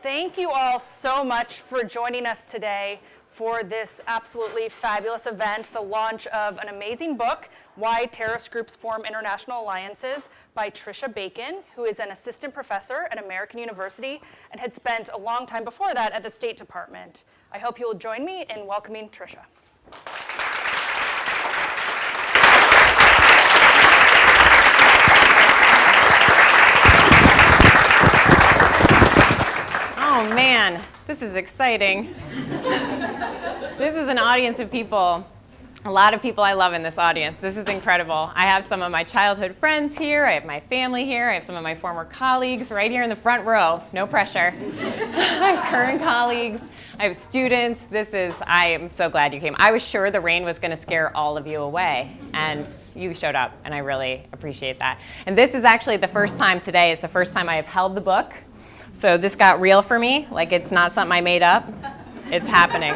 Thank you all so much for joining us today for this absolutely fabulous event, the launch of an amazing book, Why Terrorist Groups Form International Alliances, by Tricia Bacon, who is an assistant professor at American University and had spent a long time before that at the State Department. I hope you will join me in welcoming Tricia. Oh man, this is exciting. This is an audience of people, a lot of people I love in this audience. This is incredible. I have some of my childhood friends here, I have my family here, I have some of my former colleagues right here in the front row, no pressure. I have current colleagues, I have students. I am so glad you came. I was sure the rain was gonna scare all of you away, and you showed up, and I really appreciate that. And this is actually the first time today, it's the first time I have held the book. So this got real for me, like it's not something I made up, it's happening.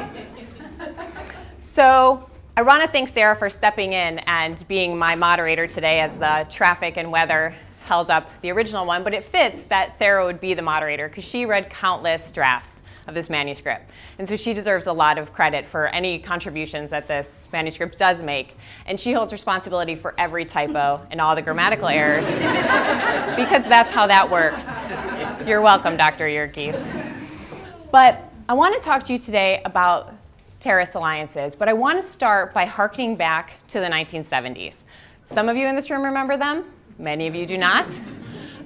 So I want to thank Sarah for stepping in and being my moderator today as the traffic and weather held up the original one, but it fits that Sarah would be the moderator because she read countless drafts of this manuscript. And so she deserves a lot of credit for any contributions that this manuscript does make. And she holds responsibility for every typo and all the grammatical errors because that's how that works. You're welcome, Dr. Yerkes. But I want to talk to you today about terrorist alliances, but I want to start by hearkening back to the 1970s. Some of you in this room remember them, many of you do not.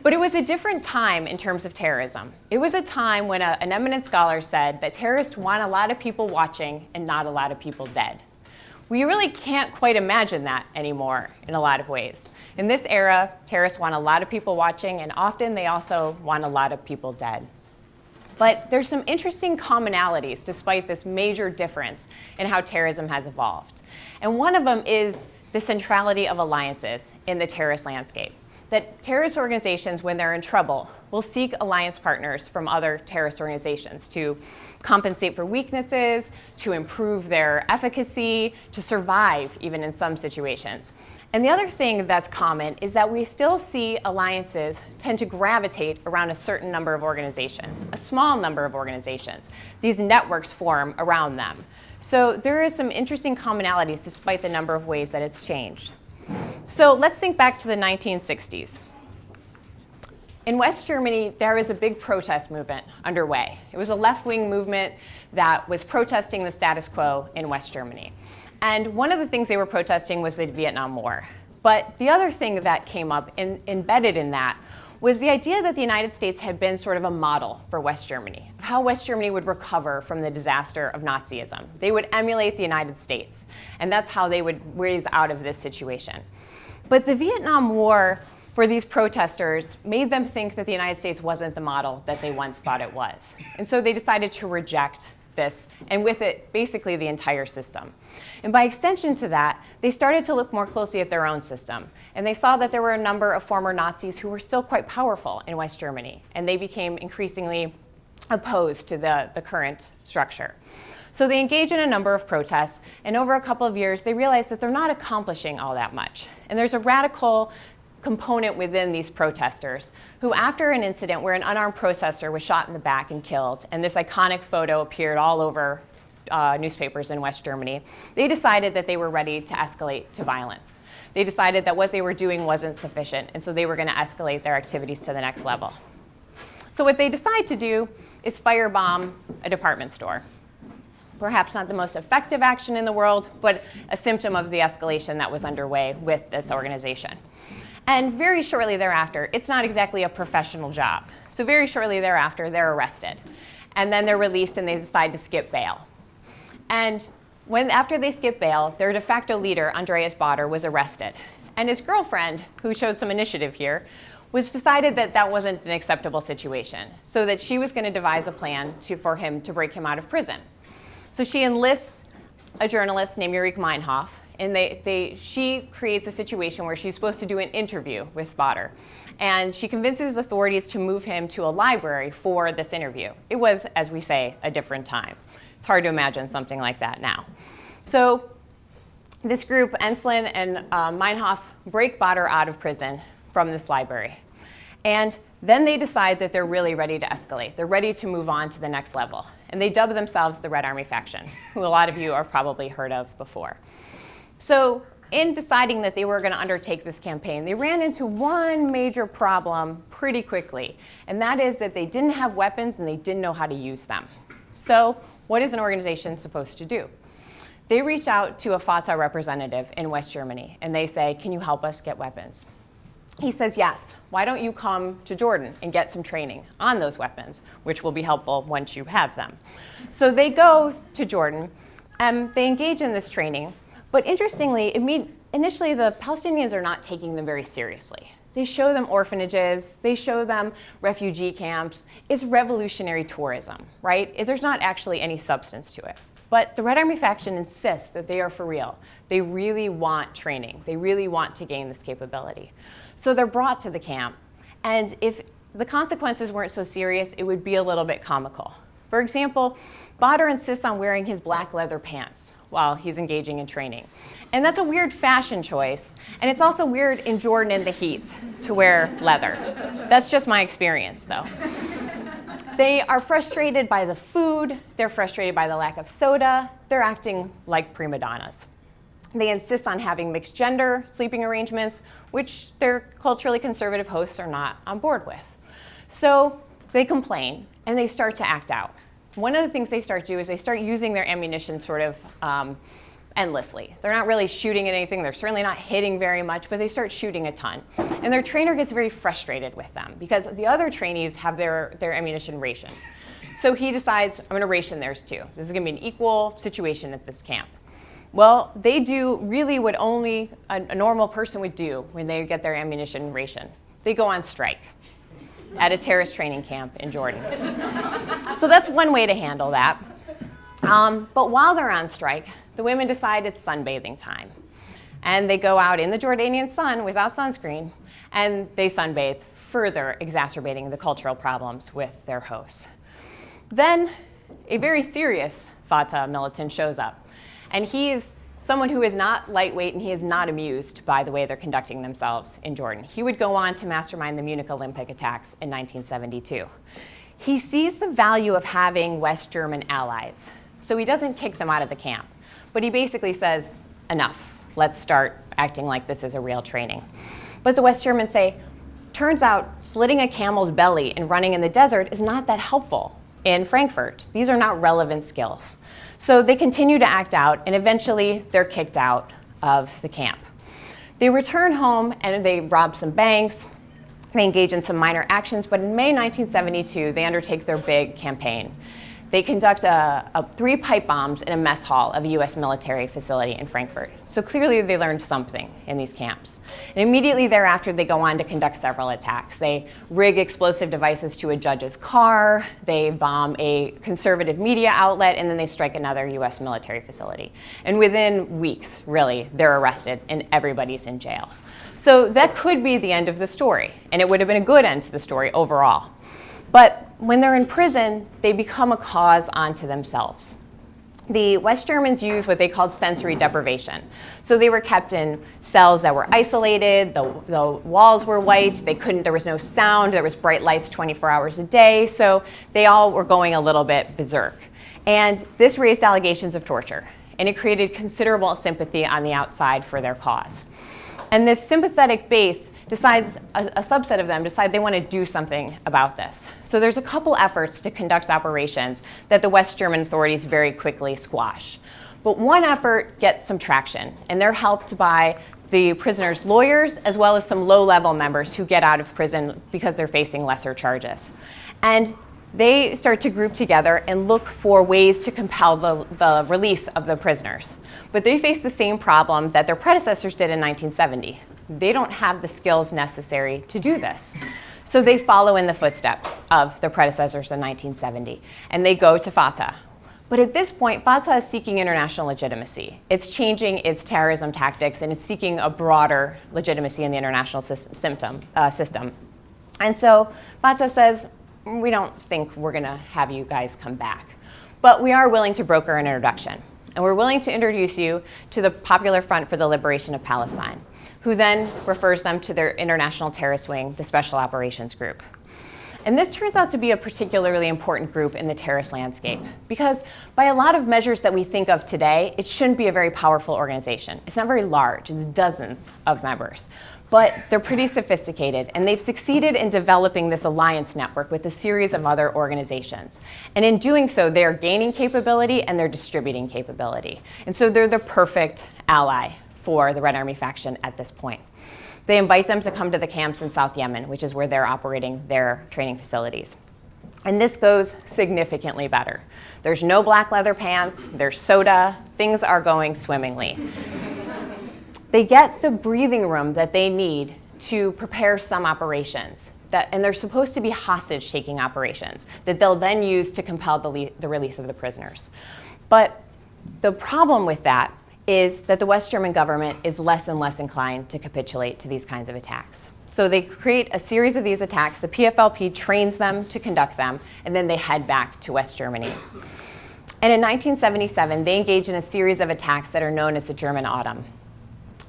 But it was a different time in terms of terrorism. It was a time when an eminent scholar said that terrorists want a lot of people watching and not a lot of people dead. We really can't quite imagine that anymore in a lot of ways. In this era, terrorists want a lot of people watching, and often they also want a lot of people dead. But there's some interesting commonalities despite this major difference in how terrorism has evolved. And one of them is the centrality of alliances in the terrorist landscape. That terrorist organizations, when they're in trouble, will seek alliance partners from other terrorist organizations to compensate for weaknesses, to improve their efficacy, to survive even in some situations. And the other thing that's common is that we still see alliances tend to gravitate around a certain number of organizations, a small number of organizations. These networks form around them. So there is some interesting commonalities despite the number of ways that it's changed. So let's think back to the 1960s. In West Germany, there was a big protest movement underway. It was a left-wing movement that was protesting the status quo in West Germany. And one of the things they were protesting was the Vietnam War. But the other thing that came up embedded in that was the idea that the United States had been sort of a model for West Germany, of how West Germany would recover from the disaster of Nazism. They would emulate the United States, and that's how they would raise out of this situation. But the Vietnam War, for these protesters, made them think that the United States wasn't the model that they once thought it was. And so they decided to reject this, and with it, basically the entire system. And by extension to that, they started to look more closely at their own system. And they saw that there were a number of former Nazis who were still quite powerful in West Germany, and they became increasingly opposed to the current structure. So they engaged in a number of protests, and over a couple of years, they realized that they're not accomplishing all that much. And there's a radical component within these protesters who, after an incident where an unarmed protester was shot in the back and killed, and this iconic photo appeared all over newspapers in West Germany, they decided that they were ready to escalate to violence. They decided that what they were doing wasn't sufficient, and so they were going to escalate their activities to the next level. So what they decide to do is firebomb a department store. Perhaps not the most effective action in the world, but a symptom of the escalation that was underway with this organization. And very shortly thereafter, it's not exactly a professional job. So very shortly thereafter, they're arrested. And then they're released and they decide to skip bail. And after they skip bail, their de facto leader, Andreas Baader, was arrested. And his girlfriend, who showed some initiative here, was decided that that wasn't an acceptable situation, so that she was going to devise a plan for him to break him out of prison. So she enlists a journalist named Ulrike Meinhof, and she creates a situation where she's supposed to do an interview with Baader. And she convinces authorities to move him to a library for this interview. It was, as we say, a different time. It's hard to imagine something like that now. So This group, Enslin and Meinhof, break Badr out of prison from this library. And then they decide that they're really ready to escalate. They're ready to move on to the next level. And they dub themselves the Red Army faction, who a lot of you have probably heard of before. So in deciding that they were going to undertake this campaign, they ran into one major problem pretty quickly. And that is that they didn't have weapons and they didn't know how to use them. So what is an organization supposed to do? They reach out to a Fatah representative in West Germany, and they say, can you help us get weapons? He says, yes. Why don't you come to Jordan and get some training on those weapons, which will be helpful once you have them. So they go to Jordan, and they engage in this training. But interestingly, initially the Palestinians are not taking them very seriously. They show them orphanages, they show them refugee camps. It's revolutionary tourism, right? There's not actually any substance to it. But the Red Army faction insists that they are for real. They really want training. They really want to gain this capability. So they're brought to the camp. And if the consequences weren't so serious, it would be a little bit comical. For example, Badr insists on wearing his black leather pants while he's engaging in training. And that's a weird fashion choice. And it's also weird in Jordan in the heat to wear leather. That's just my experience, though. They are frustrated by the food, they're frustrated by the lack of soda, they're acting like prima donnas. They insist on having mixed gender sleeping arrangements, which their culturally conservative hosts are not on board with. So they complain and they start to act out. One of the things they start to do is they start using their ammunition sort of endlessly. They're not really shooting at anything. They're certainly not hitting very much, but they start shooting a ton. And their trainer gets very frustrated with them because the other trainees have their ammunition rationed. So he decides, I'm going to ration theirs too. This is going to be an equal situation at this camp. Well, they do really what only a normal person would do when they get their ammunition rationed. They go on strike at a terrorist training camp in Jordan. So that's one way to handle that. But while they're on strike, the women decide it's sunbathing time. And they go out in the Jordanian sun without sunscreen, and they sunbathe, further exacerbating the cultural problems with their hosts. Then a very serious Fatah militant shows up. And he's someone who is not lightweight, and he is not amused by the way they're conducting themselves in Jordan. He would go on to mastermind the Munich Olympic attacks in 1972. He sees the value of having West German allies. So he doesn't kick them out of the camp, but he basically says, enough, let's start acting like this is a real training. But the West Germans say, turns out slitting a camel's belly and running in the desert is not that helpful in Frankfurt. These are not relevant skills. So they continue to act out, and eventually they're kicked out of the camp. They return home and they rob some banks, they engage in some minor actions, but in May 1972, they undertake their big campaign. They conduct 3 pipe bombs in a mess hall of a US military facility in Frankfurt. So clearly they learned something in these camps. And immediately thereafter, they go on to conduct several attacks. They rig explosive devices to a judge's car, they bomb a conservative media outlet, and then they strike another US military facility. And within weeks, really, they're arrested and everybody's in jail. So that could be the end of the story, and it would have been a good end to the story overall. But when they're in prison, they become a cause unto themselves. The West Germans used what they called sensory deprivation. So they were kept in cells that were isolated, the walls were white, there was no sound, there was bright lights 24 hours a day, so they all were going a little bit berserk. And this raised allegations of torture, and it created considerable sympathy on the outside for their cause. And this sympathetic base decides, a subset of them decide they want to do something about this. So there's a couple efforts to conduct operations that the West German authorities very quickly squash. But one effort gets some traction, and they're helped by the prisoners' lawyers as well as some low-level members who get out of prison because they're facing lesser charges. And they start to group together and look for ways to compel the release of the prisoners. But they face the same problem that their predecessors did in 1970. They don't have the skills necessary to do this. So they follow in the footsteps of their predecessors in 1970, and they go to Fatah. But at this point, Fatah is seeking international legitimacy. It's changing its terrorism tactics, and it's seeking a broader legitimacy in the international system. And so Fatah says, we don't think we're going to have you guys come back, but we are willing to broker an introduction. And we're willing to introduce you to the Popular Front for the Liberation of Palestine, who then refers them to their international terrorist wing, the Special Operations Group. And this turns out to be a particularly important group in the terrorist landscape, because by a lot of measures that we think of today, it shouldn't be a very powerful organization. It's not very large, it's dozens of members. But they're pretty sophisticated, and they've succeeded in developing this alliance network with a series of other organizations. And in doing so, they're gaining capability and they're distributing capability. And so they're the perfect ally for the Red Army faction at this point. They invite them to come to the camps in South Yemen, which is where they're operating their training facilities. And this goes significantly better. There's no black leather pants, there's soda, things are going swimmingly. They get the breathing room that they need to prepare some operations, and they're supposed to be hostage-taking operations that they'll then use to compel the release of the prisoners. But the problem with that is that the West German government is less and less inclined to capitulate to these kinds of attacks. So they create a series of these attacks, the PFLP trains them to conduct them, and then they head back to West Germany. And in 1977, they engage in a series of attacks that are known as the German Autumn.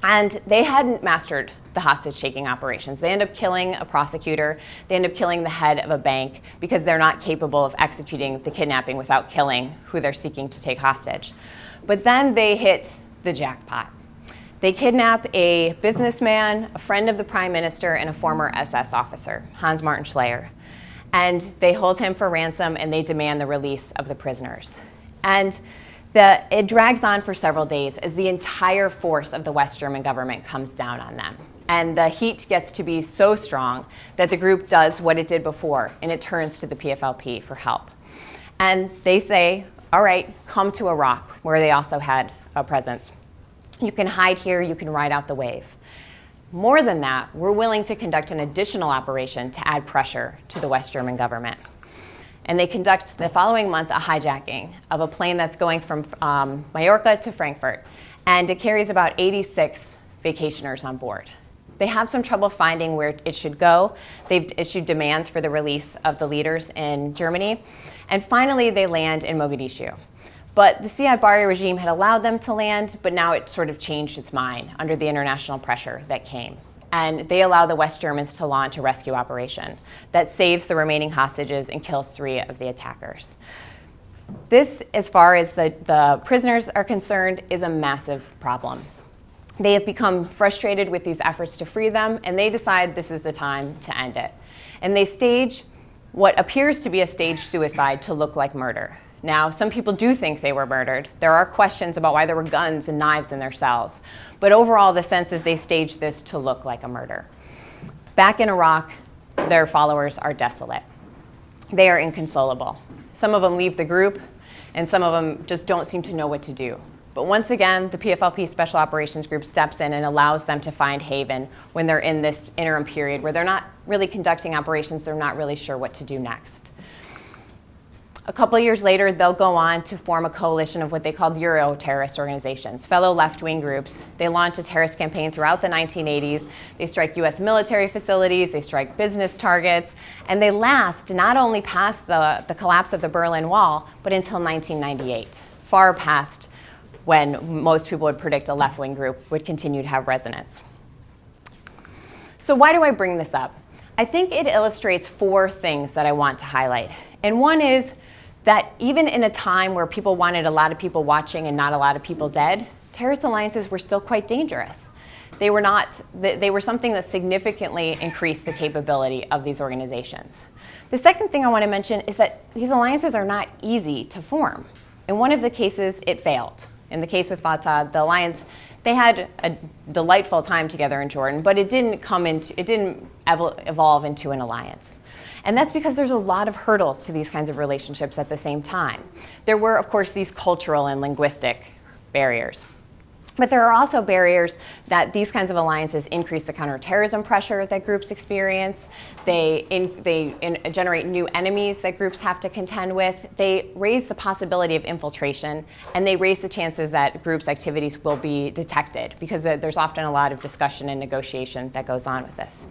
And they hadn't mastered the hostage-taking operations. They end up killing a prosecutor. They end up killing the head of a bank because they're not capable of executing the kidnapping without killing who they're seeking to take hostage. But then they hit the jackpot. They kidnap a businessman, a friend of the prime minister, and a former SS officer, Hans-Martin Schleyer. And they hold him for ransom, and they demand the release of the prisoners. And it drags on for several days as the entire force of the West German government comes down on them. And the heat gets to be so strong that the group does what it did before, and it turns to the PFLP for help. And they say, all right, come to Iraq, where they also had a presence. You can hide here, you can ride out the wave. More than that, we're willing to conduct an additional operation to add pressure to the West German government. And they conduct the following month a hijacking of a plane that's going from Mallorca to Frankfurt. And it carries about 86 vacationers on board. They have some trouble finding where it should go. They've issued demands for the release of the leaders in Germany. And finally, they land in Mogadishu. But the Siad Barre regime had allowed them to land, but now it sort of changed its mind under the international pressure that came. And they allow the West Germans to launch a rescue operation that saves the remaining hostages and kills 3 of the attackers. This, as far as the prisoners are concerned, is a massive problem. They have become frustrated with these efforts to free them, and they decide this is the time to end it. And they stage what appears to be a staged suicide to look like murder. Now, some people do think they were murdered. There are questions about why there were guns and knives in their cells. But overall, the sense is they staged this to look like a murder. Back in Iraq, their followers are desolate. They are inconsolable. Some of them leave the group, and some of them just don't seem to know what to do. But once again, the PFLP Special Operations Group steps in and allows them to find haven when they're in this interim period where they're not really conducting operations, they're not really sure what to do next. A couple years later, they'll go on to form a coalition of what they called Euro-terrorist organizations, fellow left-wing groups. They launch a terrorist campaign throughout the 1980s. They strike US military facilities, they strike business targets, and they last not only past the collapse of the Berlin Wall, but until 1998, far past when most people would predict a left-wing group would continue to have resonance. So why do I bring this up? I think it illustrates 4 things that I want to highlight. And one is that even in a time where people wanted a lot of people watching and not a lot of people dead, terrorist alliances were still quite dangerous. They were something that significantly increased the capability of these organizations. The second thing I want to mention is that these alliances are not easy to form. In one of the cases, it failed. In the case with Fatah, the alliance, they had a delightful time together in Jordan, but it didn't evolve into an alliance. And that's because there's a lot of hurdles to these kinds of relationships at the same time. There were, of course, these cultural and linguistic barriers. But there are also barriers that these kinds of alliances increase the counterterrorism pressure that groups experience. They generate new enemies that groups have to contend with. They raise the possibility of infiltration, and they raise the chances that groups' activities will be detected, because there's often a lot of discussion and negotiation that goes on with this.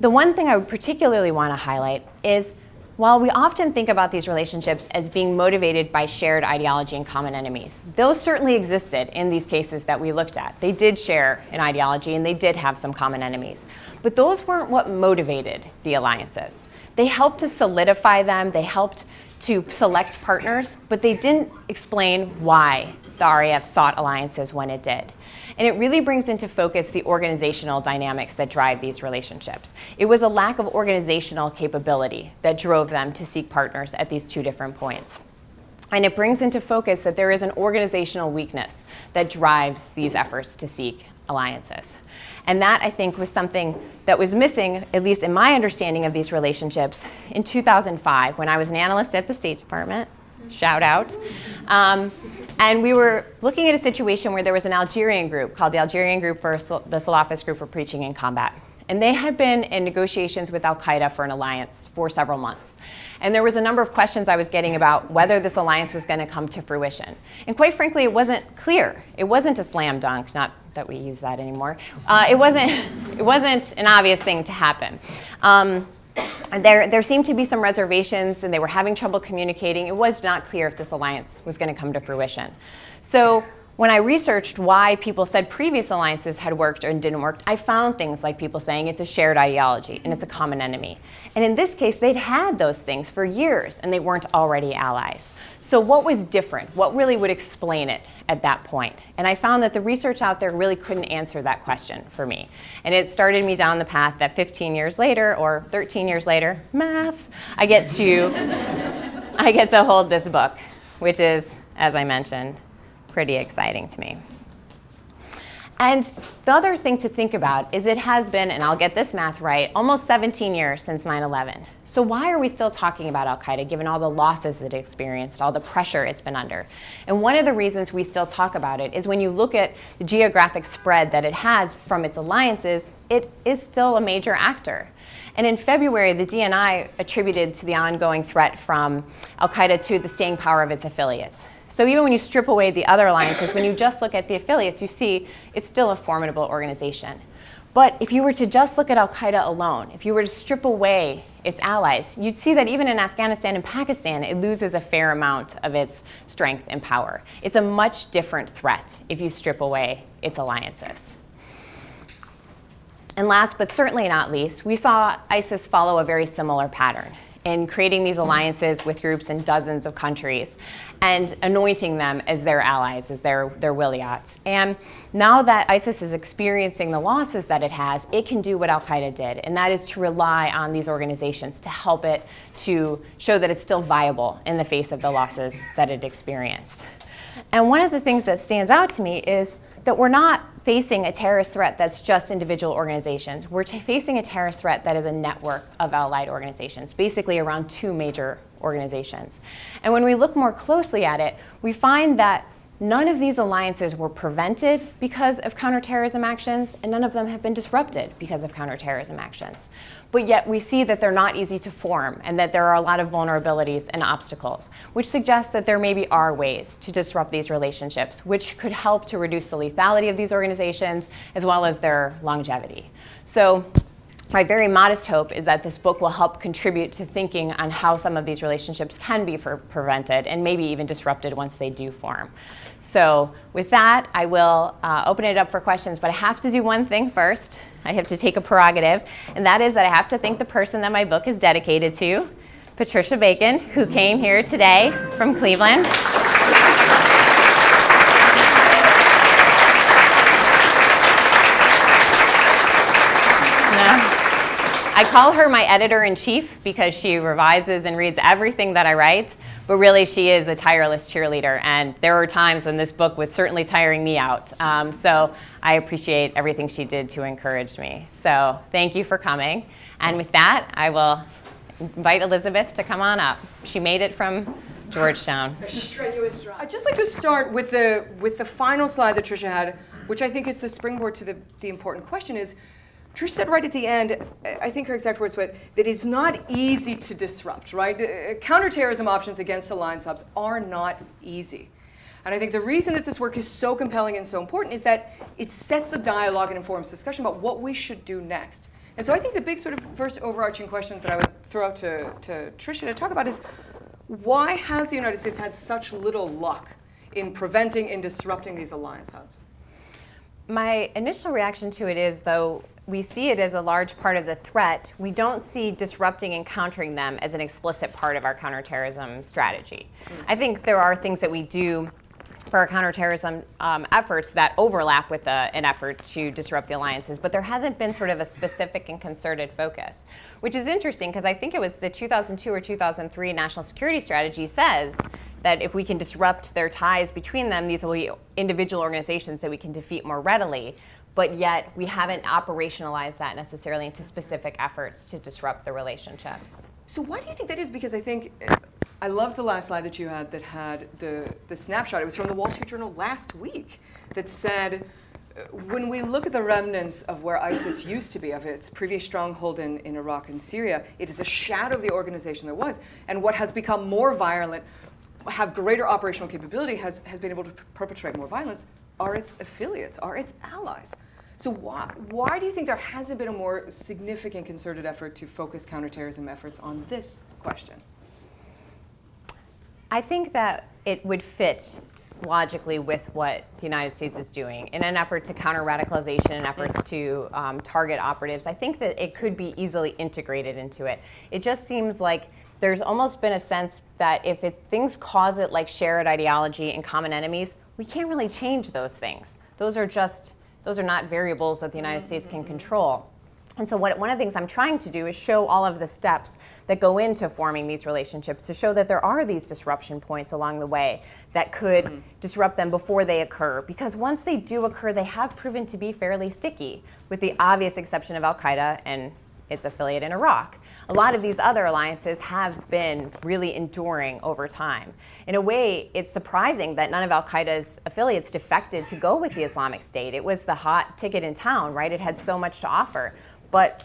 The one thing I would particularly want to highlight is While we often think about these relationships as being motivated by shared ideology and common enemies, those certainly existed in these cases that we looked at. They did share an ideology and they did have some common enemies. But those weren't what motivated the alliances. They helped to solidify them, they helped to select partners, but they didn't explain why the RAF sought alliances when it did. And it really brings into focus the organizational dynamics that drive these relationships. It was a lack of organizational capability that drove them to seek partners at these two different points. And it brings into focus that there is an organizational weakness that drives these efforts to seek alliances. And that, I think, was something that was missing, at least in my understanding of these relationships, in 2005 when I was an analyst at the State Department. Shout out. And we were looking at a situation where there was an Algerian group called the Algerian Group for the Salafist Group for Preaching in Combat. And they had been in negotiations with Al-Qaeda for an alliance for several months. And there was a number of questions I was getting about whether this alliance was going to come to fruition. And quite frankly, it wasn't clear. It wasn't a slam dunk, not that we use that anymore. It wasn't an obvious thing to happen. There seemed to be some reservations, and they were having trouble communicating. It was not clear if this alliance was going to come to fruition. So when I researched why people said previous alliances had worked or didn't work, I found things like people saying it's a shared ideology and it's a common enemy. And in this case, they'd had those things for years, and they weren't already allies. So what was different? What really would explain it at that point? And I found that the research out there really couldn't answer that question for me. And it started me down the path that 15 years later, or 13 years later, math, I get to hold this book, which is, as I mentioned, pretty exciting to me. And the other thing to think about is it has been, and I'll get this math right, almost 17 years since 9/11. So why are we still talking about Al-Qaeda given all the losses it experienced, all the pressure it's been under? And one of the reasons we still talk about it is when you look at the geographic spread that it has from its alliances, it is still a major actor. And in February, the DNI attributed to the ongoing threat from Al-Qaeda to the staying power of its affiliates. So even when you strip away the other alliances, when you just look at the affiliates, you see it's still a formidable organization. But if you were to just look at Al-Qaeda alone, if you were to strip away its allies, you'd see that even in Afghanistan and Pakistan, it loses a fair amount of its strength and power. It's a much different threat if you strip away its alliances. And last but certainly not least, we saw ISIS follow a very similar pattern in creating these alliances with groups in dozens of countries and anointing them as their allies, as their wiliats. And now that ISIS is experiencing the losses that it has, it can do what Al-Qaeda did, and that is to rely on these organizations to help it to show that it's still viable in the face of the losses that it experienced. And one of the things that stands out to me is that we're not facing a terrorist threat that's just individual organizations. We're facing a terrorist threat that is a network of allied organizations, basically around two major organizations. And when we look more closely at it, we find that none of these alliances were prevented because of counterterrorism actions, and none of them have been disrupted because of counterterrorism actions. But yet we see that they're not easy to form and that there are a lot of vulnerabilities and obstacles, which suggests that there maybe are ways to disrupt these relationships, which could help to reduce the lethality of these organizations as well as their longevity. So my very modest hope is that this book will help contribute to thinking on how some of these relationships can be prevented and maybe even disrupted once they do form. So with that, I will open it up for questions, but I have to do one thing first. I have to take a prerogative, and that is that I have to thank the person that my book is dedicated to, Tricia Bacon, who came here today from Cleveland. I call her my editor-in-chief because she revises and reads everything that I write, but really she is a tireless cheerleader, and there were times when this book was certainly tiring me out. So I appreciate everything she did to encourage me. So thank you for coming. And with that, I will invite Elizabeth to come on up. She made it from Georgetown. Strenuous drive. I'd just like to start with the final slide that Tricia had, which I think is the springboard to the important question is, Tricia said right at the end, I think her exact words were that it's not easy to disrupt, right? Counterterrorism options against alliance hubs are not easy. And I think the reason that this work is so compelling and so important is that it sets a dialogue and informs discussion about what we should do next. And so I think the big sort of first overarching question that I would throw out to Tricia to talk about is, why has the United States had such little luck in preventing and disrupting these alliance hubs? My initial reaction to it is, though we see it as a large part of the threat, we don't see disrupting and countering them as an explicit part of our counterterrorism strategy. I think there are things that we do for our counterterrorism efforts that overlap with an effort to disrupt the alliances, but there hasn't been sort of a specific and concerted focus, which is interesting because I think it was the 2002 or 2003 National Security Strategy says that if we can disrupt their ties between them, these will be individual organizations that we can defeat more readily, but yet we haven't operationalized that necessarily into specific efforts to disrupt the relationships. So why do you think that is? Because I think, I love the last slide that you had that had the snapshot. It was from the Wall Street Journal last week that said, when we look at the remnants of where ISIS used to be, of its previous stronghold in Iraq and Syria, it is a shadow of the organization that was. And what has become more violent, have greater operational capability, has been able to perpetrate more violence, are its affiliates, are its allies. So why do you think there hasn't been a more significant concerted effort to focus counterterrorism efforts on this question? I think that it would fit logically with what the United States is doing in an effort to counter radicalization and efforts to target operatives. I think that it could be easily integrated into it. It just seems like there's almost been a sense that if things cause it like shared ideology and common enemies, we can't really change those things. Those are not variables that the United States can control. And so one of the things I'm trying to do is show all of the steps that go into forming these relationships, to show that there are these disruption points along the way that could disrupt them before they occur. Because once they do occur, they have proven to be fairly sticky, with the obvious exception of Al-Qaeda and its affiliate in Iraq. A lot of these other alliances have been really enduring over time. In a way, it's surprising that none of Al-Qaeda's affiliates defected to go with the Islamic State. It was the hot ticket in town, right? It had so much to offer. But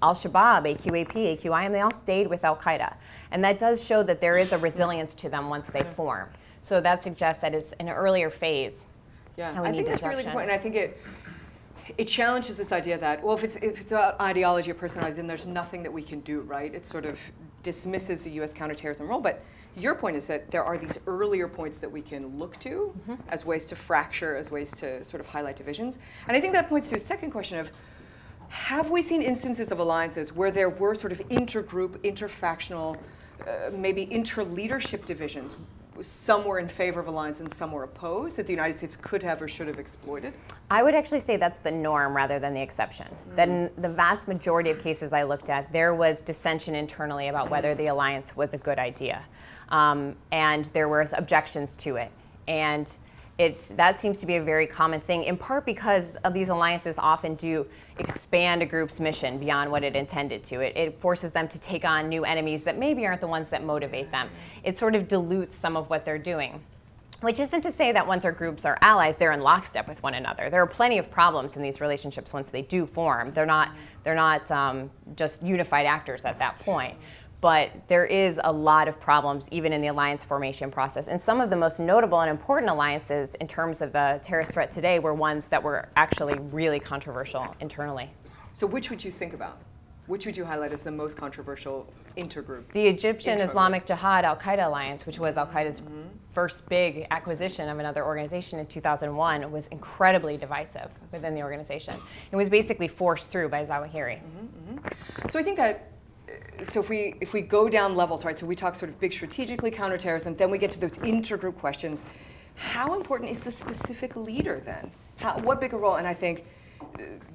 Al-Shabaab, AQAP, AQIM, they all stayed with Al-Qaeda. And that does show that there is a resilience to them once they form. So that suggests that it's an earlier phase. Yeah, I think that's a really good point. And I think it challenges this idea that, well, if it's about ideology or personality, then there's nothing that we can do, right? It sort of dismisses the U.S. counterterrorism role. But your point is that there are these earlier points that we can look to as ways to fracture, as ways to sort of highlight divisions. And I think that points to a second question of, have we seen instances of alliances where there were sort of intergroup, interfactional, maybe interleadership divisions? Some were in favor of alliance and some were opposed, that the United States could have or should have exploited? I would actually say that's the norm rather than the exception. That in the vast majority of cases I looked at, there was dissension internally about whether the alliance was a good idea. And there were objections to it. And that seems to be a very common thing, in part because of these alliances often do expand a group's mission beyond what it intended to. It forces them to take on new enemies that maybe aren't the ones that motivate them. It sort of dilutes some of what they're doing. Which isn't to say that once our groups are allies, they're in lockstep with one another. There are plenty of problems in these relationships once they do form. They're not just unified actors at that point. But there is a lot of problems even in the alliance formation process. And some of the most notable and important alliances in terms of the terrorist threat today were ones that were actually really controversial internally. So which would you think about? Which would you highlight as the most controversial intergroup? The Egyptian Islamic Jihad Al-Qaeda alliance, which was Al-Qaeda's first big acquisition of another organization in 2001, was incredibly divisive within the organization. It was basically forced through by Zawahiri. So I think that so if we go down levels, right, so we talk sort of big strategically counterterrorism, then we get to those intergroup questions. How important is the specific leader then? What bigger role? And I think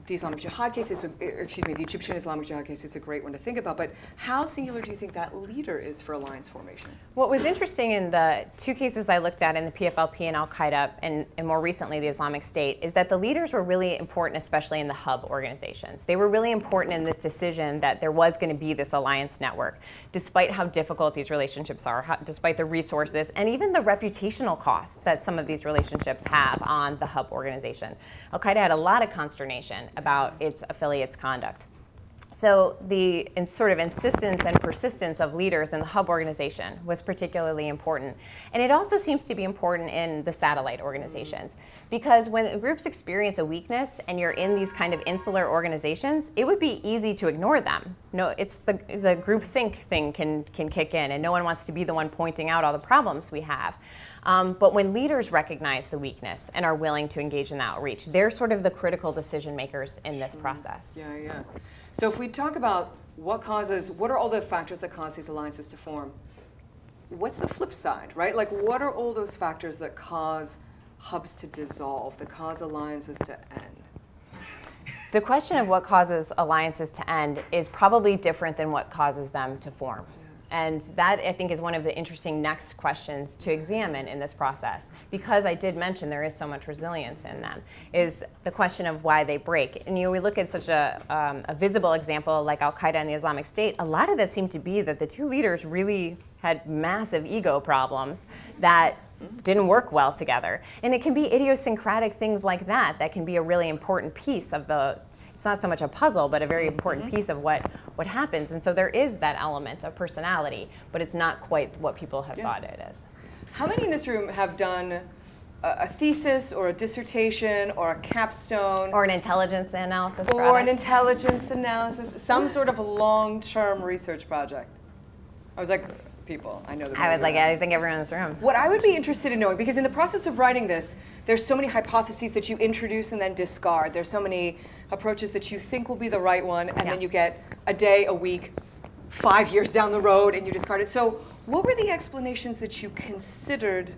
the Islamic Jihad case is, the Egyptian Islamic Jihad case is a great one to think about, but how singular do you think that leader is for alliance formation? What was interesting in the two cases I looked at in the PFLP and Al-Qaeda, and more recently the Islamic State, is that the leaders were really important, especially in the hub organizations. They were really important in this decision that there was going to be this alliance network, despite how difficult these relationships are, despite the resources, and even the reputational costs that some of these relationships have on the hub organization. Al-Qaeda had a lot of consternation about its affiliates' conduct. So the sort of insistence and persistence of leaders in the hub organization was particularly important. And it also seems to be important in the satellite organizations, because when groups experience a weakness and you're in these kind of insular organizations, it would be easy to ignore them. No, it's the groupthink thing can kick in, and no one wants to be the one pointing out all the problems we have. But when leaders recognize the weakness and are willing to engage in the outreach, they're sort of the critical decision makers in this process. Yeah. So if we talk about what are all the factors that cause these alliances to form, what's the flip side, right? Like, what are all those factors that cause hubs to dissolve, that cause alliances to end? The question of what causes alliances to end is probably different than what causes them to form. And that, I think, is one of the interesting next questions to examine in this process. Because I did mention there is so much resilience in them, is the question of why they break. And we look at such a visible example like Al-Qaeda and the Islamic State, a lot of that seemed to be that the two leaders really had massive ego problems that didn't work well together. And it can be idiosyncratic things like that that can be a really important piece of it's not so much a puzzle, but a very important piece of what happens. And so there is that element of personality, but it's not quite what people have thought it is. How many in this room have done a thesis or a dissertation or a capstone? Or an intelligence analysis Or project. an intelligence analysis, some sort of long-term research project? I was like, people, I know that. I was like, I think everyone in this room. What I would be interested in knowing, because in the process of writing this, there's so many hypotheses that you introduce and then discard. There's so many approaches that you think will be the right one, and then you get a day, a week, 5 years down the road, and you discard it. So what were the explanations that you considered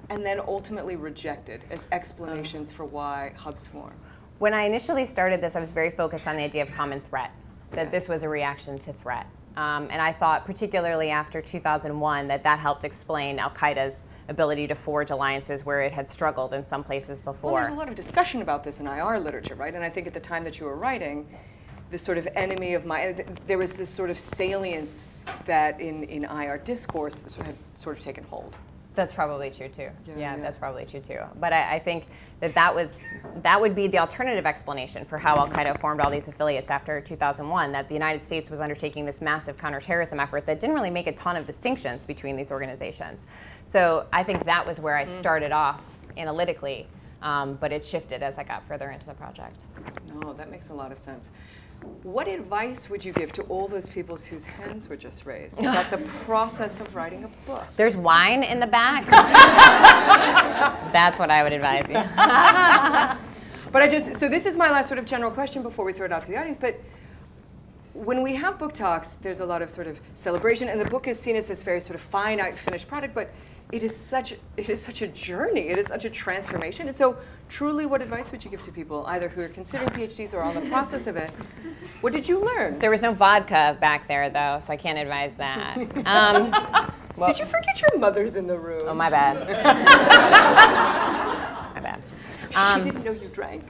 and then ultimately rejected as explanations for why hubs form? When I initially started this, I was very focused on the idea of common threat, that this was a reaction to threat. And I thought, particularly after 2001, that helped explain Al-Qaeda's ability to forge alliances where it had struggled in some places before. Well, there's a lot of discussion about this in IR literature, right? And I think at the time that you were writing, the sort of enemy of there was this sort of salience that in IR discourse had sort of taken hold. That's probably true too. Yeah. That's probably true too. But I think that would be the alternative explanation for how Al-Qaeda formed all these affiliates after 2001, that the United States was undertaking this massive counterterrorism effort that didn't really make a ton of distinctions between these organizations. So I think that was where I started off analytically, but it shifted as I got further into the project. No, that makes a lot of sense. What advice would you give to all those people whose hands were just raised about the process of writing a book? There's wine in the back. That's what I would advise you. But so this is my last sort of general question before we throw it out to the audience, but when we have book talks, there's a lot of sort of celebration, and the book is seen as this very sort of finite, finished product, but it is such a journey. It is such a transformation. And so truly, what advice would you give to people, either who are considering PhDs or on the process of it? What did you learn? There was no vodka back there, though, so I can't advise that. Did you forget your mother's in the room? Oh, my bad. My bad. She didn't know you drank.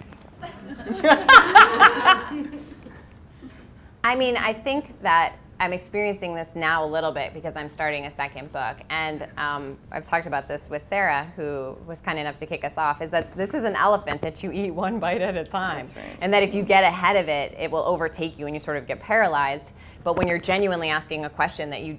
I mean, I think that I'm experiencing this now a little bit because I'm starting a second book. And I've talked about this with Sarah, who was kind enough to kick us off, is that this is an elephant that you eat one bite at a time. That's right. And that if you get ahead of it, it will overtake you and you sort of get paralyzed. But when you're genuinely asking a question that you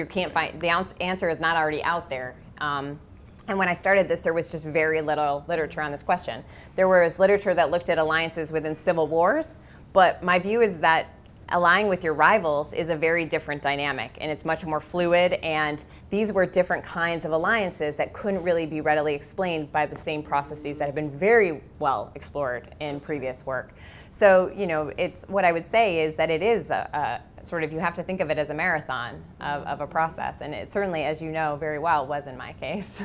can't find, the answer is not already out there. And when I started this, there was just very little literature on this question. There was literature that looked at alliances within civil wars, but my view is that allying with your rivals is a very different dynamic, and it's much more fluid, and these were different kinds of alliances that couldn't really be readily explained by the same processes that have been very well explored in previous work. So, it's what I would say is that it is a sort of, you have to think of it as a marathon of a process, and it certainly, as you know very well, was in my case.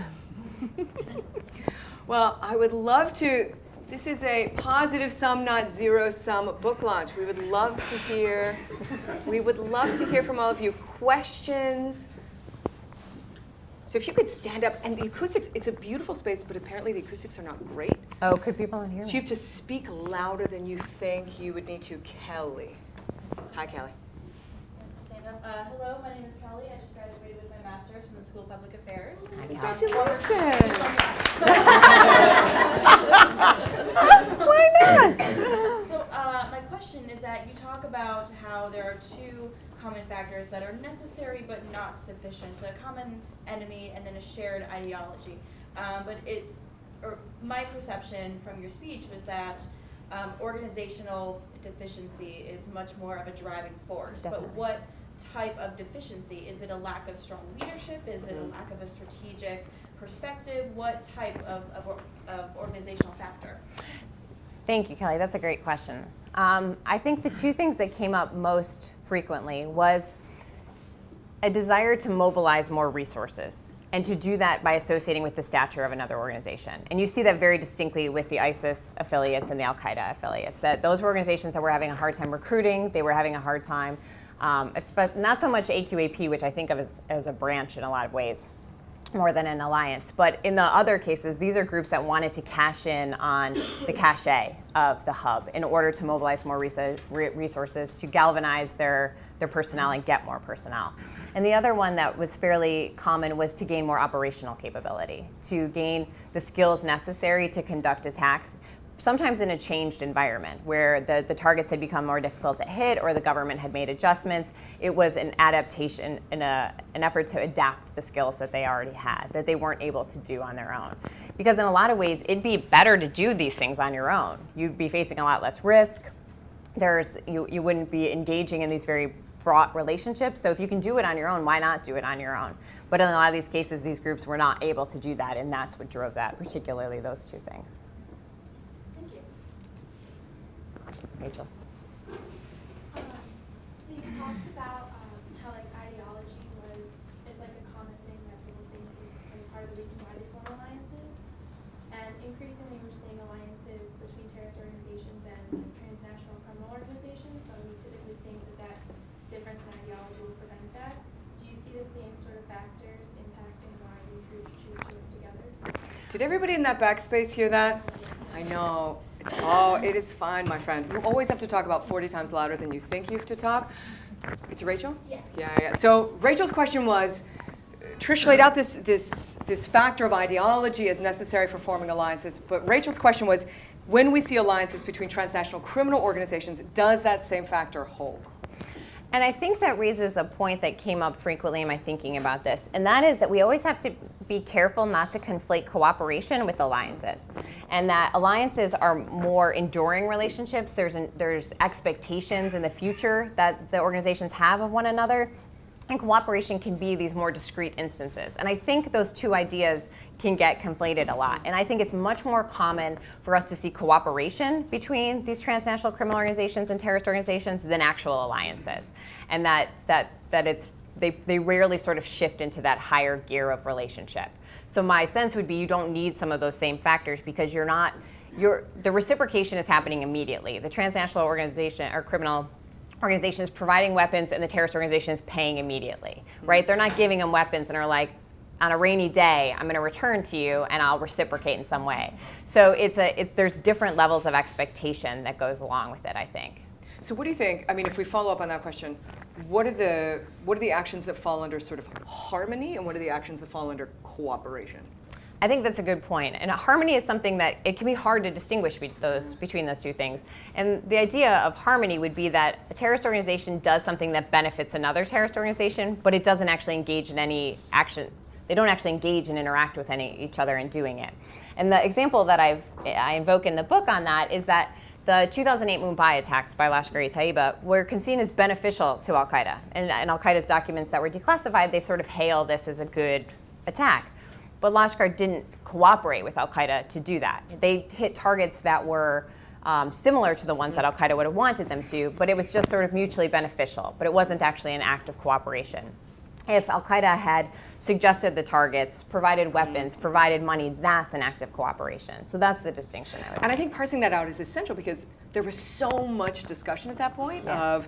Well, I would love to. This is a positive sum, not zero sum book launch. We would love to hear from all of you questions. So if you could stand up, and the acoustics, it's a beautiful space, but apparently the acoustics are not great. Oh, could people not hear me? So you have to speak louder than you think you would need to. Kelly. Hi, Kelly. Stand up. Hello, my name is Kelly. I just graduated with my master's from the School of Public Affairs. Congratulations. Why not? So my question is that you talk about how there are two common factors that are necessary but not sufficient, a common enemy and then a shared ideology. My perception from your speech was that organizational deficiency is much more of a driving force. Definitely. But what type of deficiency? Is it a lack of strong leadership? Is it a lack of a strategic perspective? What type of organizational factor? Thank you, Kelly. That's a great question. I think the two things that came up most frequently was a desire to mobilize more resources, and to do that by associating with the stature of another organization. And you see that very distinctly with the ISIS affiliates and the Al-Qaeda affiliates, that those were organizations that were having a hard time recruiting, they were having a hard time, not so much AQAP, which I think of as a branch in a lot of ways, more than an alliance. But in the other cases, these are groups that wanted to cash in on the cachet of the hub in order to mobilize more resources, to galvanize their personnel and get more personnel. And the other one that was fairly common was to gain more operational capability, to gain the skills necessary to conduct attacks, sometimes in a changed environment where the targets had become more difficult to hit or the government had made adjustments. It was an adaptation and an effort to adapt the skills that they already had, that they weren't able to do on their own. Because in a lot of ways, it'd be better to do these things on your own. You'd be facing a lot less risk. You wouldn't be engaging in these very fraught relationships. So if you can do it on your own, why not do it on your own? But in a lot of these cases, these groups were not able to do that, and that's what drove that, particularly those two things. Rachel. So you talked about how like ideology is like a common thing that people think is like part of the reason why they form alliances, and increasingly we're seeing alliances between terrorist organizations and transnational criminal organizations, but we typically think that difference in ideology will prevent that. Do you see the same sort of factors impacting why these groups choose to work together? Did everybody in that backspace hear that? I know. It is fine, my friend. You always have to talk about 40 times louder than you think you have to talk. It's Rachel? Yes. Yeah. So Rachel's question was, Trish laid out this factor of ideology as necessary for forming alliances, but Rachel's question was, when we see alliances between transnational criminal organizations, does that same factor hold? And I think that raises a point that came up frequently in my thinking about this, and that is that we always have to be careful not to conflate cooperation with alliances, and that alliances are more enduring relationships. There's expectations in the future that the organizations have of one another, and cooperation can be these more discrete instances. And I think those two ideas can get conflated a lot. And I think it's much more common for us to see cooperation between these transnational criminal organizations and terrorist organizations than actual alliances. And that they rarely sort of shift into that higher gear of relationship. So my sense would be you don't need some of those same factors because the reciprocation is happening immediately. The transnational organization or criminal organizations providing weapons and the terrorist organizations paying immediately, right? They're not giving them weapons and are like, on a rainy day, I'm going to return to you and I'll reciprocate in some way. So there's different levels of expectation that goes along with it, I think. So what do you think? I mean, if we follow up on that question, what are the actions that fall under sort of harmony, and what are the actions that fall under cooperation? I think that's a good point. And harmony is something that it can be hard to distinguish between those two things. And the idea of harmony would be that a terrorist organization does something that benefits another terrorist organization, but it doesn't actually engage in any action. They don't actually engage and interact with each other in doing it. And the example that I invoke in the book on that is that the 2008 Mumbai attacks by Lashkar-e-Taiba were seen as beneficial to Al-Qaeda. And in Al-Qaeda's documents that were declassified, they sort of hail this as a good attack. But Lashkar didn't cooperate with Al-Qaeda to do that. They hit targets that were similar to the ones that Al-Qaeda would have wanted them to, but it was just sort of mutually beneficial. But it wasn't actually an act of cooperation. If Al-Qaeda had suggested the targets, provided weapons, provided money, that's an act of cooperation. So that's the distinction I would make. And I think parsing that out is essential because there was so much discussion at that point of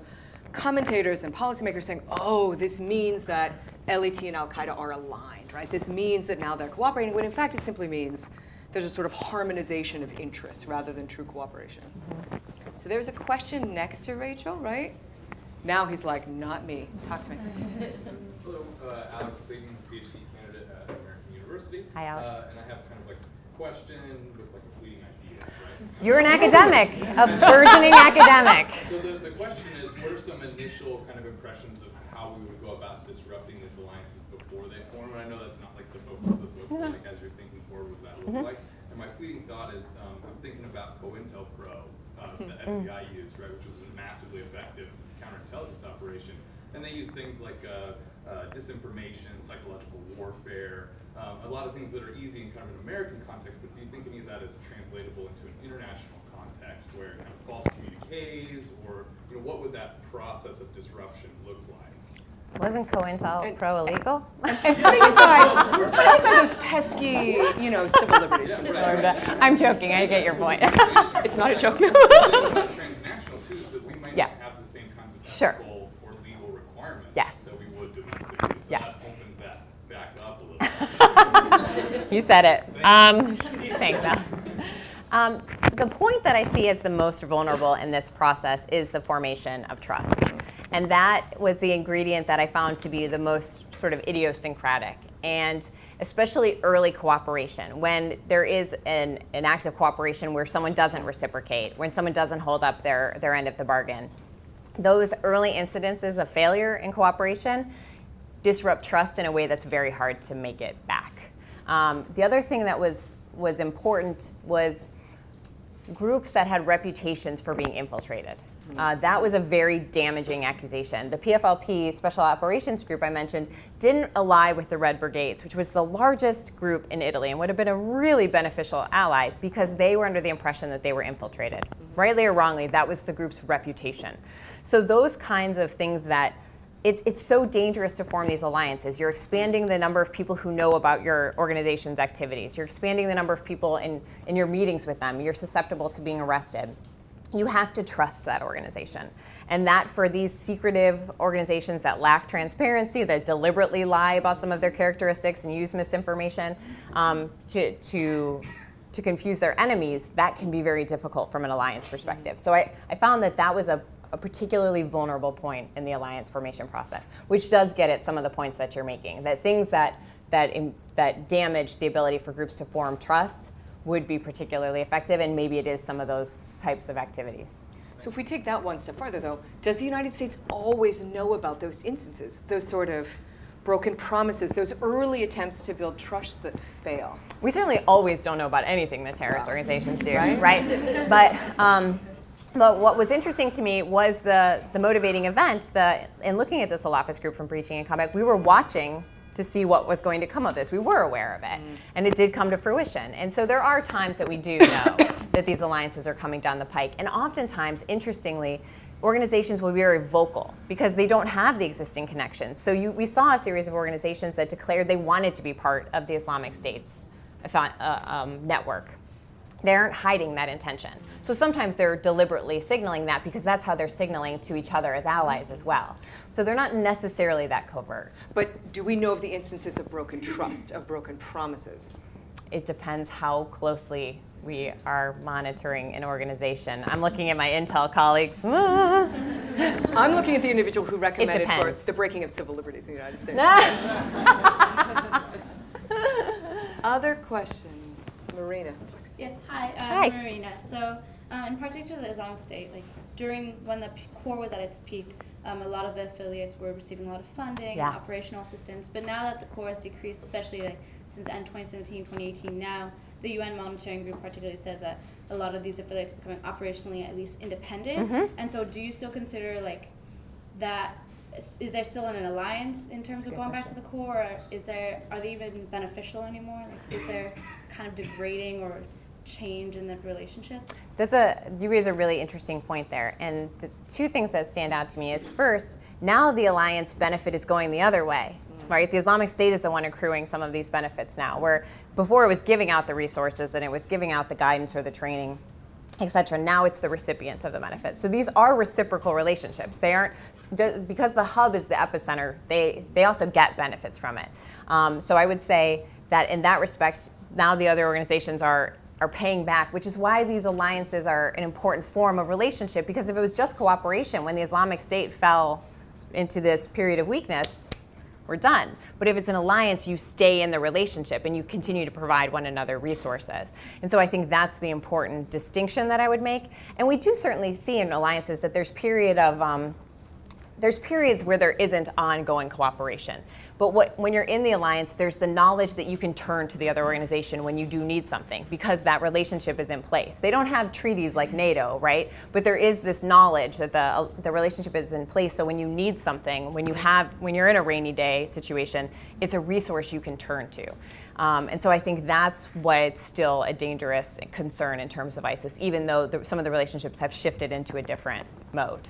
commentators and policymakers saying, oh, this means that LET and Al-Qaeda are aligned, right? This means that now they're cooperating, when in fact it simply means there's a sort of harmonization of interests rather than true cooperation. Mm-hmm. So there's a question next to Rachel, right? Now he's like, not me. Talk to me. Hello, Alex Clayton, PhD candidate at American University. Hi, Alex. And I have kind of like a question with like a fleeting idea, right? You're an academic, a burgeoning academic. So the question is, what are some initial kind of impressions of how we would go about disrupting these alliances before they form? And I know that's not like the focus of the book, but like as you're thinking forward, what does that look like? And my fleeting thought is, I'm thinking about COINTELPRO, the FBI used, right, which was a massively effective counterintelligence operation. And they use things like disinformation, psychological warfare, a lot of things that are easy in kind of an American context, but do you think any of that is translatable into an international context where kind of false communiques, or what would that process of disruption look like? Wasn't COINTELPRO illegal? And putting aside those pesky, civil liberties. Yeah, I'm joking, I get your point. It's not a joke. Transnational too, that we might not have the same kinds of ethical or legal requirements that we would domestically. So that opens that back up a little bit. You said it. Thanks, Al. The point that I see as the most vulnerable in this process is the formation of trust. And that was the ingredient that I found to be the most sort of idiosyncratic, and especially early cooperation, when there is an act of cooperation where someone doesn't reciprocate, when someone doesn't hold up their end of the bargain. Those early incidences of failure in cooperation disrupt trust in a way that's very hard to make it back. The other thing that was important was groups that had reputations for being infiltrated. That was a very damaging accusation. The PFLP, Special Operations Group I mentioned, didn't ally with the Red Brigades, which was the largest group in Italy and would have been a really beneficial ally because they were under the impression that they were infiltrated. Rightly or wrongly, that was the group's reputation. So those kinds of things that it's so dangerous to form these alliances. You're expanding the number of people who know about your organization's activities. You're expanding the number of people in your meetings with them. You're susceptible to being arrested. You have to trust that organization. And that for these secretive organizations that lack transparency, that deliberately lie about some of their characteristics and use misinformation to confuse their enemies, that can be very difficult from an alliance perspective. So I found that was a particularly vulnerable point in the alliance formation process, which does get at some of the points that you're making, that things that damage the ability for groups to form trust would be particularly effective, and maybe it is some of those types of activities. So if we take that one step farther, though, does the United States always know about those instances, those sort of broken promises, those early attempts to build trust that fail? We certainly always don't know about anything that terrorist organizations do, right? But what was interesting to me was the motivating event. In looking at this Alafis group from Breaching and Combat, we were watching to see what was going to come of this. We were aware of it, and it did come to fruition. And so there are times that we do know that these alliances are coming down the pike. And oftentimes, interestingly, organizations will be very vocal because they don't have the existing connections. So we saw a series of organizations that declared they wanted to be part of the Islamic State's network. They aren't hiding that intention. So sometimes they're deliberately signaling that because that's how they're signaling to each other as allies as well. So they're not necessarily that covert. But do we know of the instances of broken trust, of broken promises? It depends how closely we are monitoring an organization. I'm looking at my intel colleagues. I'm looking at the individual who recommended for the breaking of civil liberties in the United States. Other questions? Marina. Yes, hi, Hi. Marina. So, in particular, the Islamic State, when the core was at its peak, a lot of the affiliates were receiving a lot of funding and operational assistance. But now that the core has decreased, especially since end 2017, 2018, now the UN Monitoring Group particularly says that a lot of these affiliates are becoming operationally at least independent. And so, do you still consider that? Is there still an alliance in terms of going back to the core, or are they even beneficial anymore? Is there kind of degrading or change in the relationship? You raise a really interesting point there. And the two things that stand out to me is, first, now the alliance benefit is going the other way, right? The Islamic State is the one accruing some of these benefits now, where before it was giving out the resources and it was giving out the guidance or the training, etc. Now it's the recipient of the benefits. So these are reciprocal relationships. They aren't, because the hub is the epicenter, they also get benefits from it. So I would say that in that respect, now the other organizations are paying back, which is why these alliances are an important form of relationship, because if it was just cooperation, when the Islamic State fell into this period of weakness, we're done. But if it's an alliance, you stay in the relationship and you continue to provide one another resources. And so I think that's the important distinction that I would make. And we do certainly see in alliances that there's period of there's periods where there isn't ongoing cooperation. But when you're in the alliance, there's the knowledge that you can turn to the other organization when you do need something, because that relationship is in place. They don't have treaties like NATO, right? But there is this knowledge that the relationship is in place. So when you need something, when you're in a rainy day situation, it's a resource you can turn to. And so I think that's why it's still a dangerous concern in terms of ISIS, even though some of the relationships have shifted into a different mode.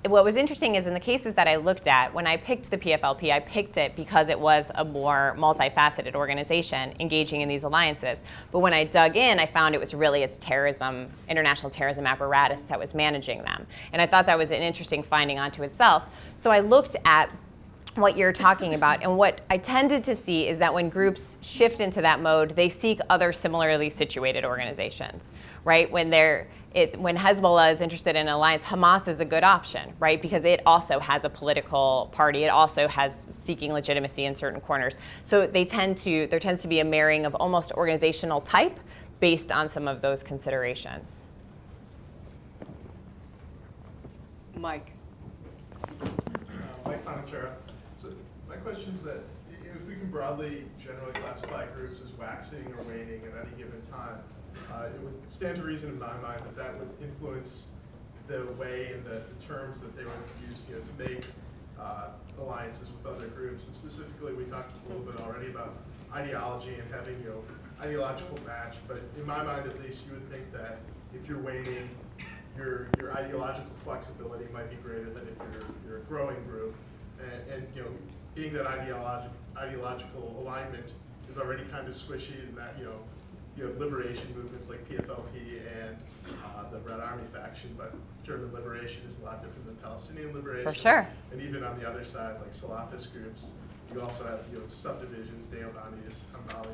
What was interesting is in the cases that I looked at, when I picked the PFLP, I picked it because it was a more multifaceted organization engaging in these alliances. But when I dug in, I found it was really its terrorism, international terrorism apparatus that was managing them. And I thought that was an interesting finding unto itself. So I looked at what you're talking about, and what I tended to see is that when groups shift into that mode, they seek other similarly situated organizations, right? When Hezbollah is interested in an alliance, Hamas is a good option, right? Because it also has a political party. It also has seeking legitimacy in certain corners. So there tends to be a marrying of almost organizational type based on some of those considerations. Mike. Mike Fonachera. So my question is that if we can broadly generally classify groups as waxing or waning at any given time, it would stand to reason in my mind that that would influence the way and the terms that they would use, to make alliances with other groups. And specifically, we talked a little bit already about ideology and having ideological match. But in my mind, at least, you would think that if you're waning, your ideological flexibility might be greater than if you're a growing group. And being that ideological alignment is already kind of squishy, and that you have liberation movements like PFLP and the Red Army faction, but German liberation is a lot different than Palestinian liberation. For sure. And even on the other side, like Salafist groups, you also have subdivisions, Deobandis, Hanbalis,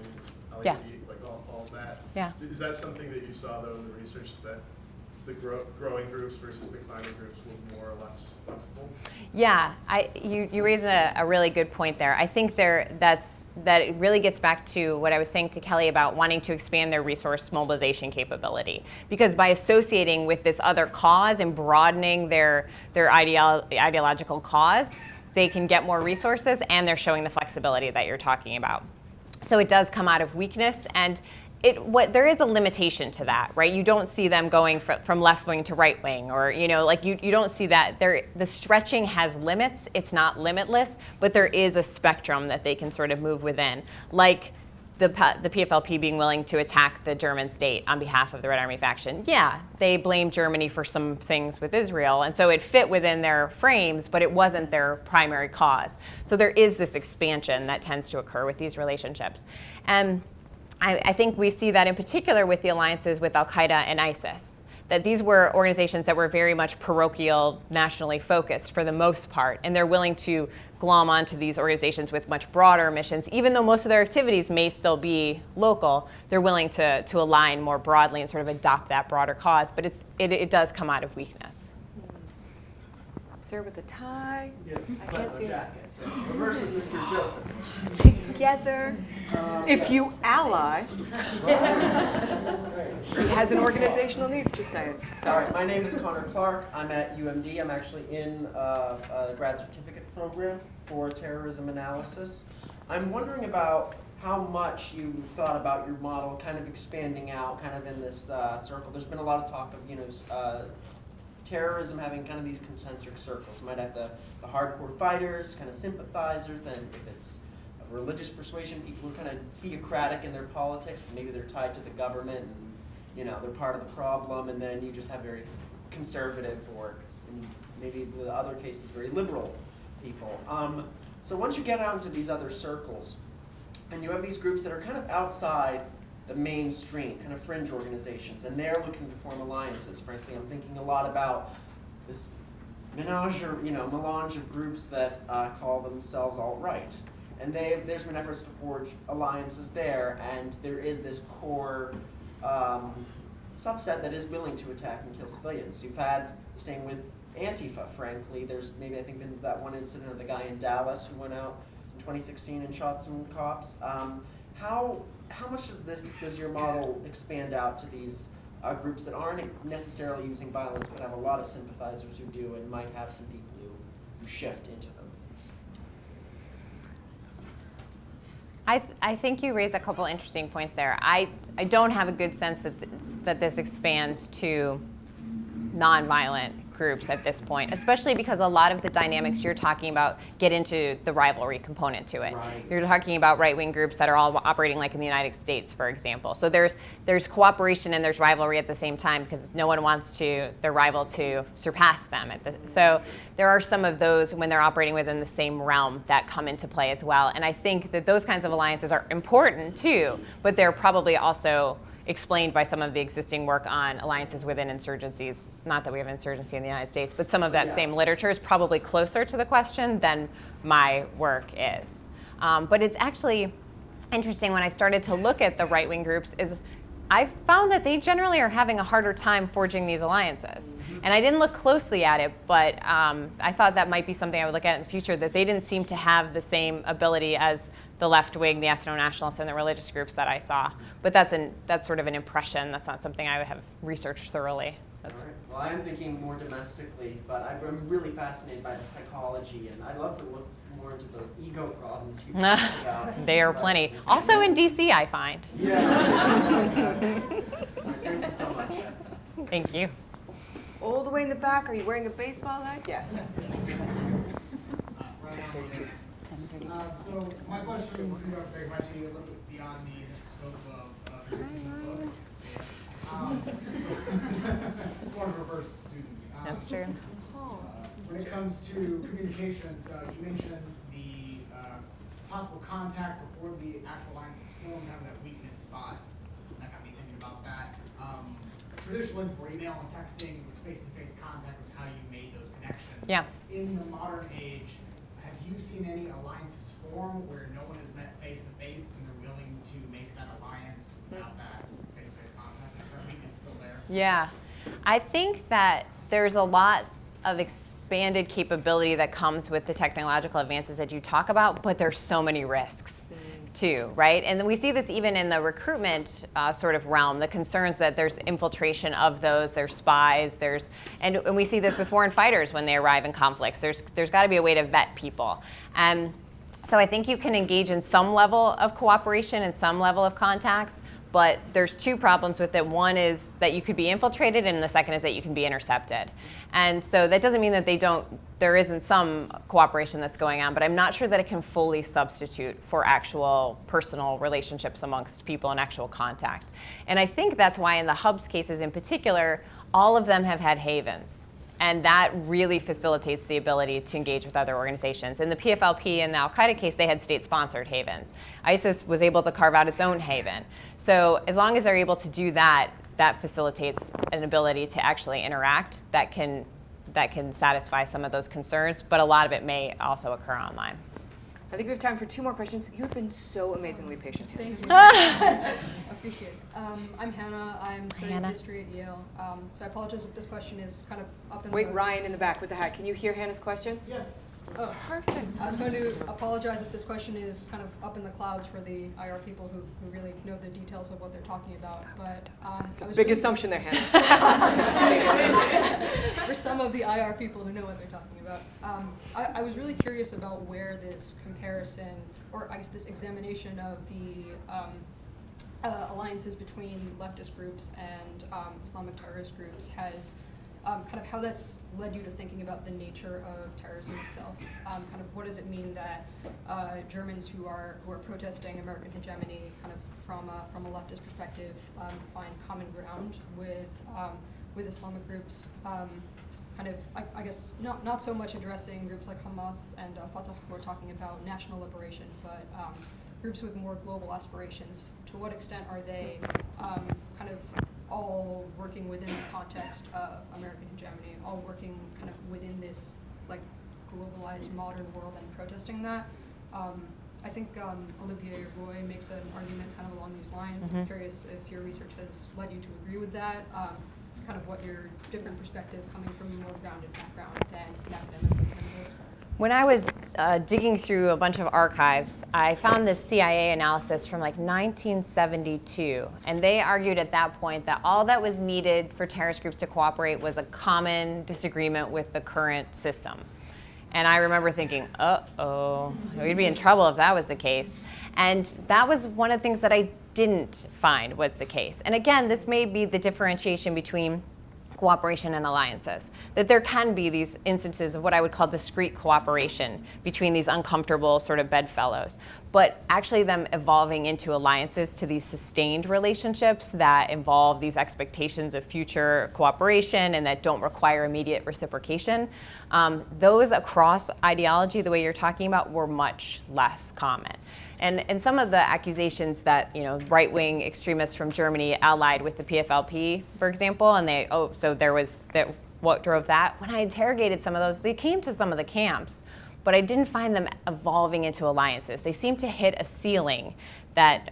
Ali, Yeah. like all of that. Yeah. Is that something that you saw though in the research, that the growing groups versus declining groups were more or less flexible? Yeah, you raise a really good point there. I think that it really gets back to what I was saying to Kelly about wanting to expand their resource mobilization capability. Because by associating with this other cause and broadening their ideological cause, they can get more resources, and they're showing the flexibility that you're talking about. So it does come out of weakness, and there is a limitation to that, right? You don't see them going from left wing to right wing, or you don't see that. The stretching has limits. It's not limitless, but there is a spectrum that they can sort of move within, like the PFLP being willing to attack the German state on behalf of the Red Army faction. Yeah, they blame Germany for some things with Israel, and so it fit within their frames, but it wasn't their primary cause. So there is this expansion that tends to occur with these relationships, and I think we see that in particular with the alliances with Al-Qaeda and ISIS, that these were organizations that were very much parochial, nationally focused for the most part, and they're willing to glom onto these organizations with much broader missions. Even though most of their activities may still be local, they're willing to align more broadly and sort of adopt that broader cause, but it does come out of weakness. Sir with a tie. Yeah, I can't see it. versus Mr. Joseph. Together. If you ally, he has an organizational need, just saying. All right, my name is Connor Clark. I'm at UMD. I'm actually in a grad certificate program for terrorism analysis. I'm wondering about how much you've thought about your model kind of expanding out kind of in this circle. There's been a lot of talk of, terrorism having kind of these concentric circles. You might have the hardcore fighters, kind of sympathizers, then if it's a religious persuasion, people who are kind of theocratic in their politics, but maybe they're tied to the government and they're part of the problem, and then you just have very conservative or in maybe the other cases very liberal people. So once you get out into these other circles, and you have these groups that are kind of outside the mainstream, kind of fringe organizations, and they're looking to form alliances. Frankly, I'm thinking a lot about this melange of groups that call themselves alt-right. And there's been efforts to forge alliances there, and there is this core subset that is willing to attack and kill civilians. You've had the same with Antifa, frankly. There's maybe, I think, been that one incident of the guy in Dallas who went out in 2016 and shot some cops. How much does your model expand out to these groups that aren't necessarily using violence but have a lot of sympathizers who do and might have some deep blue shift into them? I think you raise a couple interesting points there. I don't have a good sense that this expands to nonviolent groups at this point, especially because a lot of the dynamics you're talking about get into the rivalry component to it. Right. You're talking about right-wing groups that are all operating like in the United States, for example. So there's cooperation and there's rivalry at the same time because no one wants their rival to surpass them. So there are some of those when they're operating within the same realm that come into play as well. And I think that those kinds of alliances are important too, but they're probably also explained by some of the existing work on alliances within insurgencies. Not that we have insurgency in the United States, but some of that same literature is probably closer to the question than my work is. But it's actually interesting when I started to look at the right-wing groups is I found that they generally are having a harder time forging these alliances. And I didn't look closely at it, but I thought that might be something I would look at in the future, that they didn't seem to have the same ability as the left wing, the ethno-nationalists, and the religious groups that I saw. But that's sort of an impression. That's not something I would have researched thoroughly. All right. Well, I'm thinking more domestically, but I'm really fascinated by the psychology, and I'd love to look more into those ego problems you talked about. There are plenty. Also in DC, I find. Yeah, exactly. Thank you so much. Thank you. All the way in the back, are you wearing a baseball hat? Yes. So my question might be a little bit beyond the initial scope of your book. One of reverse students. That's true. When it comes to communications, you mentioned the possible contact before the actual alliance is formed, having that weakness spot. That got me thinking about that. Traditionally, for email and texting, it was face-to-face contact was how you made those connections. Yeah. In the modern age, have you seen any alliances form where no one has met face-to-face and they're willing to make that alliance without that face-to-face contact? Is that weakness still there? Yeah. I think that there's a lot of expanded capability that comes with the technological advances that you talk about, but there's so many risks too, right? And we see this even in the recruitment sort of realm, the concerns that there's infiltration of those, there's spies, and we see this with foreign fighters when they arrive in conflicts. There's got to be a way to vet people. And so I think you can engage in some level of cooperation and some level of contacts, but there's two problems with it. One is that you could be infiltrated, and the second is that you can be intercepted. And so that doesn't mean that there isn't some cooperation that's going on, but I'm not sure that it can fully substitute for actual personal relationships amongst people and actual contact. And I think that's why in the hubs cases in particular, all of them have had havens. And that really facilitates the ability to engage with other organizations. In the PFLP and the Al-Qaeda case, they had state-sponsored havens. ISIS was able to carve out its own haven. So as long as they're able to do that, that facilitates an ability to actually interact that can satisfy some of those concerns, but a lot of it may also occur online. I think we have time for 2 more questions. You've been so amazingly patient. Thank you. Appreciate it. I'm Hannah. I'm studying history at Yale. So I apologize if this question is kind of up in the... Wait, Ryan in the back with the hat. Can you hear Hannah's question? Yes. Oh, perfect. I was going to apologize if this question is kind of up in the clouds for the IR people who really know the details of what they're talking about. But I was Big assumption there, Hannah. for some of the IR people who know what they're talking about. I was really curious about where this comparison, or I guess this examination of the alliances between leftist groups and Islamic terrorist groups has kind of how that's led you to thinking about the nature of terrorism itself. Kind of what does it mean that Germans who are protesting American hegemony, kind of from a leftist perspective, find common ground with Islamic groups? Kind of, I guess, not so much addressing groups like Hamas and Fatah who are talking about national liberation, but groups with more global aspirations. To what extent are they kind of all working within the context of American hegemony, all working kind of within this like globalized modern world and protesting that? I think Olivier Roy makes an argument kind of along these lines. Mm-hmm. I'm curious if your research has led you to agree with that, kind of what your different perspective coming from a more grounded background than an academic is. When I was digging through a bunch of archives, I found this CIA analysis from like 1972. And they argued at that point that all that was needed for terrorist groups to cooperate was a common disagreement with the current system. And I remember thinking, uh-oh, we'd be in trouble if that was the case. And that was one of the things that I didn't find was the case. And again, this may be the differentiation between cooperation and alliances, that there can be these instances of what I would call discrete cooperation between these uncomfortable sort of bedfellows, but actually them evolving into alliances to these sustained relationships that involve these expectations of future cooperation and that don't require immediate reciprocation. Those across ideology, the way you're talking about, were much less common. And some of the accusations that, you know, right-wing extremists from Germany allied with the PFLP, for example, and so there was what drove that. When I interrogated some of those, they came to some of the camps, but I didn't find them evolving into alliances. They seemed to hit a ceiling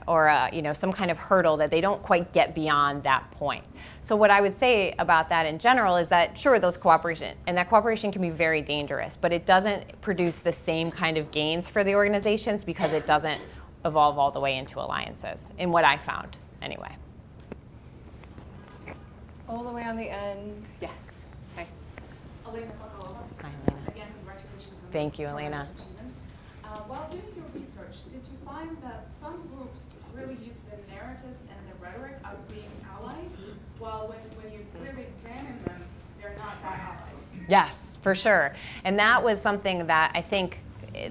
or some kind of hurdle that they don't quite get beyond that point. So what I would say about that in general is that, sure, that cooperation can be very dangerous, but it doesn't produce the same kind of gains for the organizations because it doesn't evolve all the way into alliances, in what I found, anyway. All the way on the end, yes. Hi. Elena Pakalova. Hi, Elena. Again, congratulations on Thank this you, Elena. tremendous achievement. While doing your research, did you find that some groups really use the narratives and the rhetoric of being allied, while when you really examine them, they're not that allied? Yes, for sure. And that was something that I think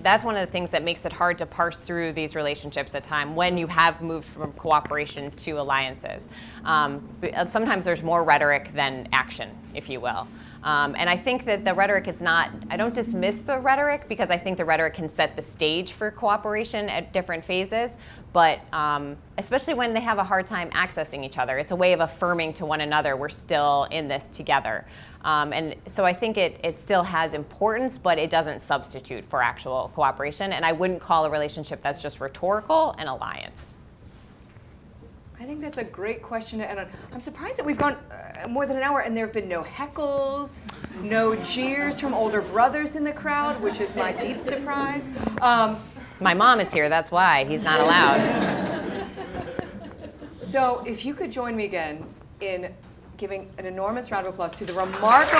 that's one of the things that makes it hard to parse through these relationships at time when you have moved from cooperation to alliances. Sometimes there's more rhetoric than action, if you will. And I think that the rhetoric is not, I don't dismiss the rhetoric because I think the rhetoric can set the stage for cooperation at different phases, but especially when they have a hard time accessing each other. It's a way of affirming to one another, we're still in this together. And so I think it still has importance, but it doesn't substitute for actual cooperation. And I wouldn't call a relationship that's just rhetorical an alliance. I think that's a great question, and I'm surprised that we've gone more than an hour and there have been no heckles, no jeers from older brothers in the crowd, which is my deep surprise. My mom is here, that's why he's not allowed. So if you could join me again in giving an enormous round of applause to the remarkable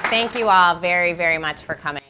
Thank you all very, very much for coming.